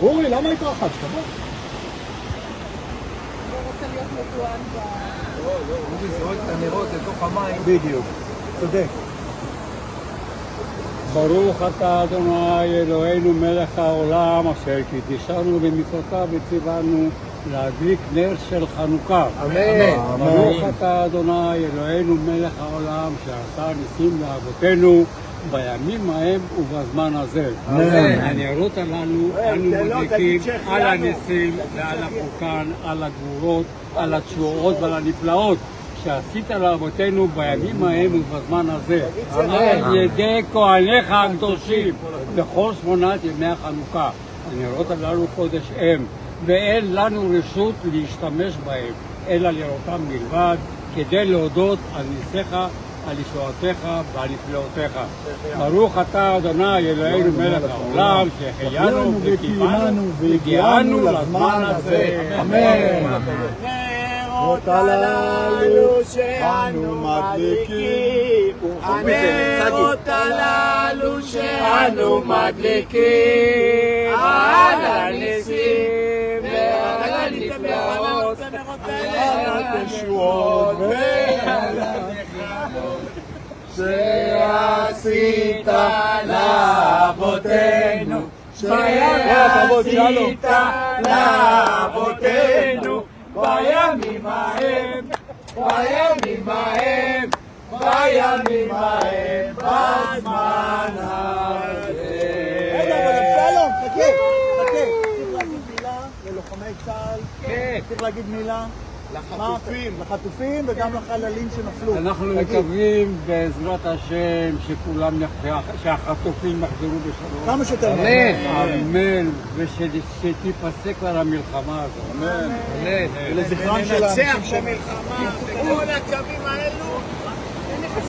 אורי, למה התרחשת? לא רוצה להיות מתואן לא, אורי זורק את הנרות לתוך המים. בדיוק, צודק. ברוך אתה אדוני אלוהינו מלך העולם אשר קידשנו במצוותיו וציוונו להדליק נר של חנוכה. אמן. ברוך אתה אדוני אלוהינו מלך העולם שעשה ניסים לאבותינו בימים ההם ובזמן הזה. הנרות הללו אנו מדליקים על הניסים ועל הפורקן, על הגבורות, על התשועות ועל הנפלאות שעשית לאבותינו בימים ההם ובזמן הזה, על ידי כהניך הקדושים בכל 8 ימי החנוכה. הנרות הללו קודש הם, ואין לנו רשות להשתמש בהם, אלא לראותם בלבד, כדי להודות על ניסיך, על ישועתך ועל נפלאותיך. ברוך אתה אדוני אלוהינו מלך העולם, שהחיינו וקיימנו והגיענו לזמן הזה. אמן. הנרות הללו שאנו מדליקים, הנרות הללו שאנו מדליקים, על הניסים ועל הנפלאות, על התשועות ועל הנחמות שעשית לאבותינו, שעשית לאבותינו בימים ההם, בימים ההם, בימים ההם, בזמן הזה. רגע, אבל אבשלום, חכה, צריך להגיד מילה ללוחמי צה"ל, צריך להגיד מילה לחטופים וגם לחללים שנפלו. אנחנו מקווים בעזרת השם שכולם, שהחטופים יחזרו בשלום. כמה שיותר מהר. אמן. ושתיפסק על המלחמה הזאת. אמן. ולזכרם של ננצח במלחמה, וכל הקווים האלו